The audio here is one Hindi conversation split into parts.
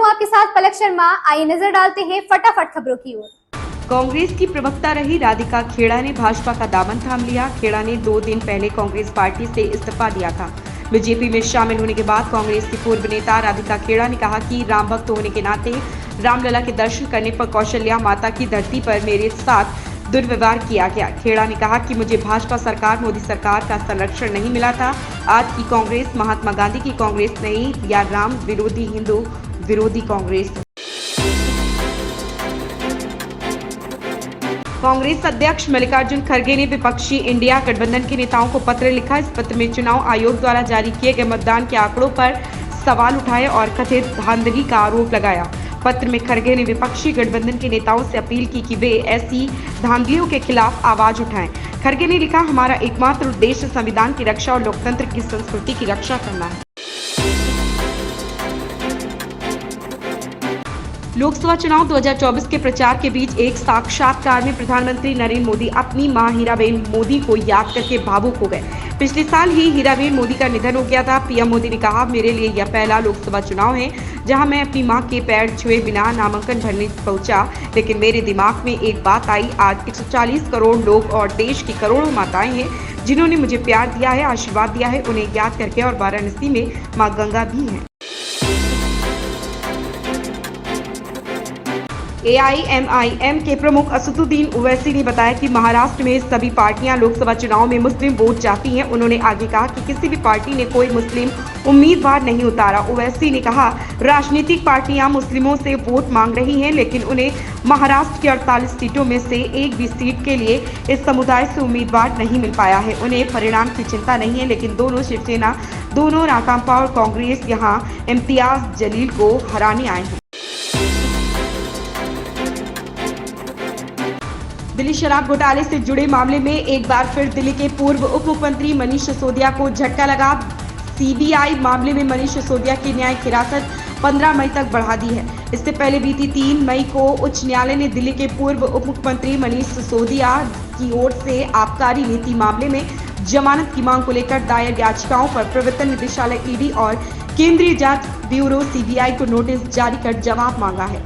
हूं आपके साथ पलक शर्मा। आइए नजर डालते हैं फटाफट खबरों की ओर। कांग्रेस की प्रवक्ता रही राधिका खेड़ा ने भाजपा का दामन थाम लिया। खेड़ा ने 2 दिन पहले कांग्रेस पार्टी से इस्तीफा दिया था। बीजेपी में शामिल होने के बाद कांग्रेस की पूर्व नेता राधिका खेड़ा ने कहा कि राम भक्त होने के नाते रामलला के दर्शन करने पर कौशल्या माता की धरती पर मेरे साथ दुर्व्यवहार किया गया। खेड़ा ने कहा कि मुझे भाजपा सरकार, मोदी सरकार का संरक्षण नहीं मिला था। आज की कांग्रेस महात्मा गांधी की कांग्रेस नहीं या राम विरोधी, हिंदू विरोधी कांग्रेस। कांग्रेस अध्यक्ष मल्लिकार्जुन खड़गे ने विपक्षी इंडिया गठबंधन के नेताओं को पत्र लिखा। इस पत्र में चुनाव आयोग द्वारा जारी किए गए मतदान के आंकड़ों पर सवाल उठाए और कथित धांधली का आरोप लगाया। पत्र में खड़गे ने विपक्षी गठबंधन के नेताओं से अपील की कि वे ऐसी धांधलियों के खिलाफ आवाज उठाएं। खड़गे ने लिखा, हमारा एकमात्र उद्देश्य संविधान की रक्षा और लोकतंत्र की संस्कृति की रक्षा करना है। लोकसभा चुनाव 2024 के प्रचार के बीच एक साक्षात्कार में प्रधानमंत्री नरेंद्र मोदी अपनी मां हीराबेन मोदी को याद करके भावुक हो गए। पिछले साल ही हीराबेन मोदी का निधन हो गया था। पीएम मोदी ने कहा, मेरे लिए यह पहला लोकसभा चुनाव है जहां मैं अपनी मां के पैर छुए बिना नामांकन भरने पहुंचा, लेकिन मेरे दिमाग में एक बात आई। आज 140 करोड़ लोग और देश की करोड़ों माताएं हैं जिन्होंने मुझे प्यार दिया है, आशीर्वाद दिया है, उन्हें याद करके। और वाराणसी में मां गंगा भी हैं। AIMIM के प्रमुख असदुद्दीन ओवैसी ने बताया कि महाराष्ट्र में सभी पार्टियां लोकसभा चुनाव में मुस्लिम वोट चाहती हैं। उन्होंने आगे कहा कि किसी भी पार्टी ने कोई मुस्लिम उम्मीदवार नहीं उतारा। ओवैसी ने कहा, राजनीतिक पार्टियां मुस्लिमों से वोट मांग रही हैं, लेकिन उन्हें महाराष्ट्र की 48 सीटों में से एक भी सीट के लिए इस समुदाय से उम्मीदवार नहीं मिल पाया है। उन्हें परिणाम की चिंता नहीं है, लेकिन दोनों शिवसेना, दोनों राकांपा और कांग्रेस यहां इम्तियाज जलील को हराने आए हैं। दिल्ली शराब घोटाले से जुड़े मामले में एक बार फिर दिल्ली के पूर्व उप मुख्यमंत्री मनीष सिसोदिया को झटका लगा। सीबीआई मामले में मनीष सिसोदिया की न्यायिक हिरासत 15 मई तक बढ़ा दी है। इससे पहले बीती 3 मई को उच्च न्यायालय ने दिल्ली के पूर्व उप मुख्यमंत्री मनीष सिसोदिया की ओर से आबकारी नीति मामले में जमानत की मांग को लेकर दायर याचिकाओं पर प्रवर्तन निदेशालय ईडी और केंद्रीय जांच ब्यूरो सीबीआई को नोटिस जारी कर जवाब मांगा है।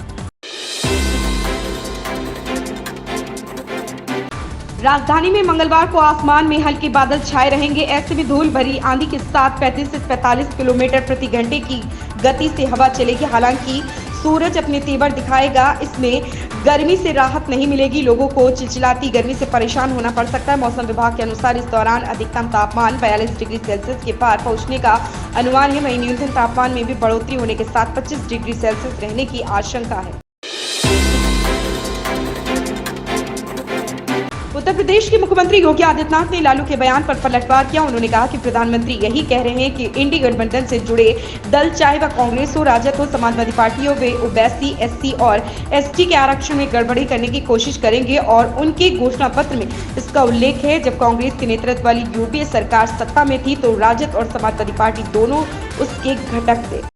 राजधानी में मंगलवार को आसमान में हल्के बादल छाए रहेंगे। ऐसे में धूल भरी आंधी के साथ 35 से 45 किलोमीटर प्रति घंटे की गति से हवा चलेगी। हालांकि सूरज अपने तेवर दिखाएगा। इसमें गर्मी से राहत नहीं मिलेगी। लोगों को चिलचिलाती गर्मी से परेशान होना पड़ सकता है। मौसम विभाग के अनुसार इस दौरान अधिकतम तापमान 42 डिग्री सेल्सियस के पार पहुंचने का अनुमान है। वहीं न्यूनतम तापमान में भी बढ़ोतरी होने के साथ 25 डिग्री सेल्सियस रहने की आशंका है। उत्तर प्रदेश के मुख्यमंत्री योगी आदित्यनाथ ने लालू के बयान पर पलटवार किया। उन्होंने कहा कि प्रधानमंत्री यही कह रहे हैं कि इंडी गठबंधन से जुड़े दल, चाहे वह कांग्रेस हो, राजद हो, समाजवादी पार्टी हो, वे ओबीसी, एससी और एसटी के आरक्षण में गड़बड़ी करने की कोशिश करेंगे और उनके घोषणा पत्र में इसका उल्लेख है। जब कांग्रेस के नेतृत्व वाली यूपीए सरकार सत्ता में थी तो राजद और समाजवादी पार्टी दोनों उसके घटक थे।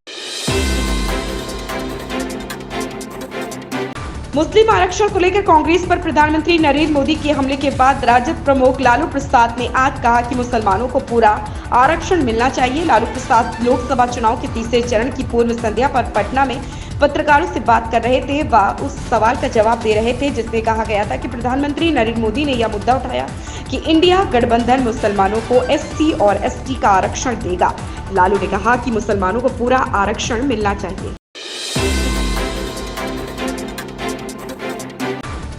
मुस्लिम आरक्षण को लेकर कांग्रेस पर प्रधानमंत्री नरेंद्र मोदी के हमले के बाद राजद प्रमुख लालू प्रसाद ने आज कहा कि मुसलमानों को पूरा आरक्षण मिलना चाहिए। लालू प्रसाद लोकसभा चुनाव के तीसरे चरण की पूर्व संध्या पर पटना में पत्रकारों से बात कर रहे थे। वह उस सवाल का जवाब दे रहे थे जिसमें कहा गया था कि प्रधानमंत्री नरेंद्र मोदी ने यह मुद्दा उठाया कि इंडिया गठबंधन मुसलमानों को एससी और एसटी का आरक्षण देगा। लालू ने कहा कि मुसलमानों को पूरा आरक्षण मिलना चाहिए।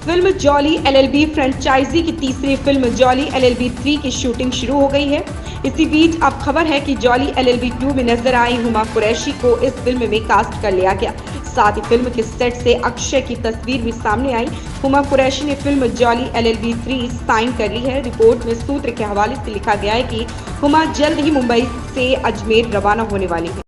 फिल्म जॉली LLB फ्रेंचाइजी की तीसरी फिल्म जॉली LLB 3 की शूटिंग शुरू हो गई है। इसी बीच अब खबर है कि जॉली LLB 2 में नजर आई हुमा कुरैशी को इस फिल्म में कास्ट कर लिया गया। साथ ही फिल्म के सेट से अक्षय की तस्वीर भी सामने आई। हुमा कुरैशी ने फिल्म जॉली LLB 3 साइन कर ली है। रिपोर्ट में सूत्र के हवाले से लिखा गया है कि हुमा जल्द ही मुंबई से अजमेर रवाना होने वाली है।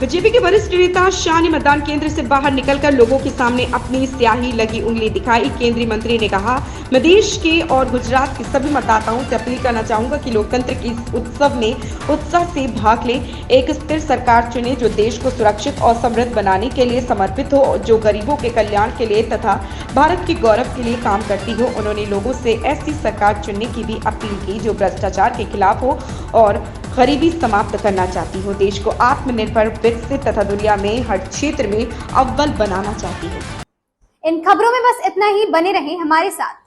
बीजेपी के वरिष्ठ नेता शाह ने मतदान केंद्र से बाहर निकलकर लोगों के सामने अपनी स्याही लगी उंगली दिखाई। केंद्रीय मंत्री ने कहा, मैं देश के और गुजरात के सभी मतदाताओं से अपील करना चाहूंगा कि लोकतंत्र के इस उत्सव में उत्साह से भाग लें। एक स्थिर सरकार चुने जो देश को सुरक्षित और समृद्ध बनाने के लिए समर्पित हो, जो गरीबों के कल्याण के लिए तथा भारत के गौरव के लिए काम करती हो। उन्होंने लोगों से ऐसी सरकार चुनने की भी अपील की जो भ्रष्टाचार के खिलाफ हो और गरीबी समाप्त करना चाहती हूँ। देश को आत्मनिर्भर, विकसित तथा दुनिया में हर क्षेत्र में अव्वल बनाना चाहती हूँ। इन खबरों में बस इतना ही। बने रहें हमारे साथ।